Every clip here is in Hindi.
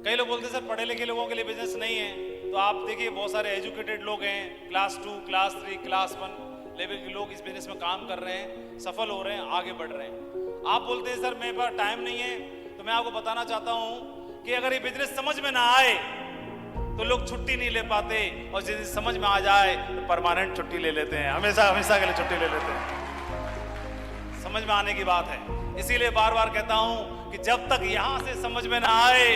कई लोग बोलते हैं सर पढ़े लिखे लोगों के लिए बिजनेस नहीं है, तो आप देखिए बहुत सारे एजुकेटेड लोग हैं, क्लास 2, क्लास 3, क्लास 1 लेवल के लोग इस बिजनेस में काम कर रहे हैं, सफल हो रहे हैं, आगे बढ़ रहे हैं। आप बोलते हैं सर मेरे पास टाइम नहीं है, तो मैं आपको बताना चाहता हूं कि अगर ये बिजनेस समझ में ना आए तो लोग छुट्टी नहीं ले पाते, और जिस दिन समझ में आ जाए तो परमानेंट छुट्टी ले लेते हैं, हमेशा हमेशा के लिए छुट्टी ले लेते हैं। समझ में आने की बात है, इसीलिए बार बार कहता हूं कि जब तक यहां से समझ में ना आए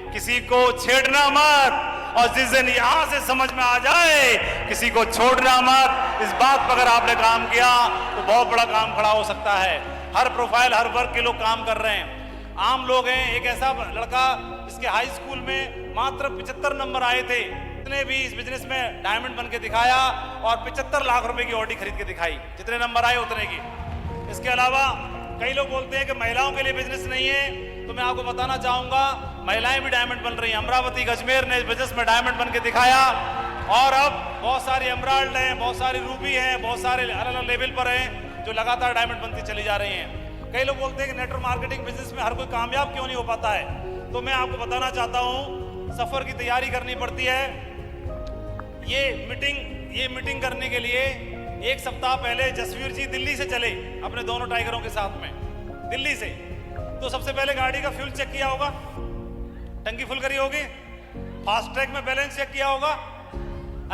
किसी को छेड़ना मत, और जिस दिन यहां से समझ में आ जाए किसी को छोड़ना मत। इस बात पर अगर आपने काम किया तो बहुत बड़ा काम खड़ा हो सकता है। हर प्रोफाइल, हर वर्ग के लोग काम कर रहे हैं। आम लोग हैं, एक ऐसा लड़का जिसके हाई स्कूल में मात्र 75 नंबर आए थे, उसने भी इस बिजनेस में डायमंड बन के दिखाया और 75 लाख रुपए की ऑडी खरीद के दिखाई, जितने नंबर आए उतने की। इसके अलावा कई लोग बोलते हैं कि महिलाओं के लिए बिजनेस नहीं है, तो मैं आपको बताना चाहूंगा महिलाएं भी डायमंड बन रही हैं। अमरावती अजमेर ने इस बिजनेस में डायमंड बन के दिखाया, और अब बहुत सारी एमराल्ड हैं, बहुत सारी रूबी हैं, बहुत सारे अलग अलग लेवल पर हैं जो लगातार डायमंड बनती चली जा रही हैं। कई लोग बोलते हैं कि नेटवर्क मार्केटिंग बिजनेस में हर कोई कामयाब क्यों नहीं हो पाता है, तो मैं आपको बताना चाहता हूं सफर की तैयारी करनी पड़ती है। ये मीटिंग करने के लिए एक सप्ताह पहले जसवीर जी दिल्ली से चले अपने दोनों टाइगरों के साथ में, दिल्ली से। तो सबसे पहले गाड़ी का फ्यूल चेक किया होगा, टंकी फुल करी होगी, फास्ट ट्रैक में बैलेंस चेक किया होगा,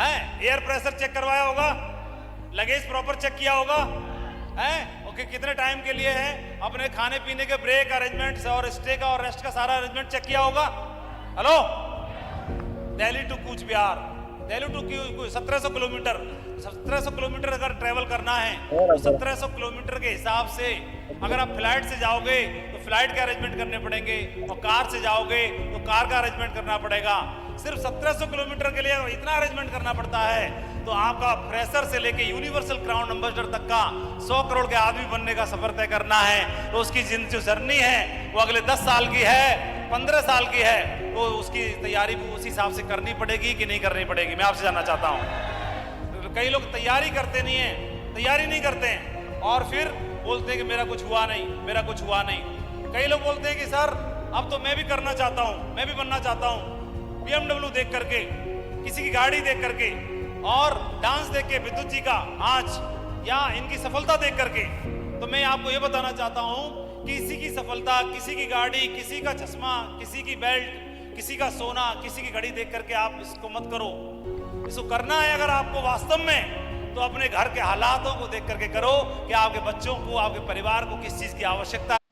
एयर प्रेशर चेक करवाया होगा, लगेज प्रॉपर चेक किया होगा, ओके कितने टाइम के लिए है, अपने खाने पीने के ब्रेक अरेंजमेंट्स और स्टे का और रेस्ट का सारा अरेंजमेंट चेक किया होगा। Hello, Delhi to Cooch Behar, Delhi to 1700 kilometre, 1700 kilometre अगर ट्रेवल करना है तो 1700 किलोमीटर के हिसाब से अगर आप फ्लाइट से जाओगे तो फ्लाइट के अरेंजमेंट करने पड़ेंगे, और कार से जाओगे तो कार का अरेंजमेंट करना पड़ेगा। सिर्फ 1700 किलोमीटर के लिए इतना अरेंजमेंट करना पड़ता है, तो आपका फ्रेशर से लेके यूनिवर्सल क्राउन एम्बेसडर तक का 100 करोड़ के आदमी बनने का सफर तय करना है। तो उसकी जो जर्नी है वो अगले 10 साल की है, 15 साल की है, तो उसकी तैयारी उस हिसाब से करनी पड़ेगी कि नहीं करनी पड़ेगी, मैं आपसे जानना चाहता हूँ। कई लोग तैयारी करते नहीं है, तैयारी नहीं करते हैं, और फिर बोलते हैं कि मेरा कुछ हुआ नहीं, मेरा कुछ हुआ नहीं। कई लोग बोलते हैं कि सर अब तो मैं भी करना चाहता हूँ, मैं भी बनना चाहता हूँ, BMW देख करके, किसी की गाड़ी देख करके, और डांस देख के, विद्युत जी का आज, या इनकी सफलता देख करके। तो मैं आपको ये बताना चाहता हूँ कि किसी की सफलता, किसी की गाड़ी, किसी का चश्मा, किसी की बेल्ट, किसी का सोना, किसी की घड़ी देख करके आप इसको मत करो। इसको करना है अगर आपको वास्तव में, तो अपने घर के हालातों को देख करके करो कि आपके बच्चों को, आपके परिवार को किस चीज की आवश्यकता है।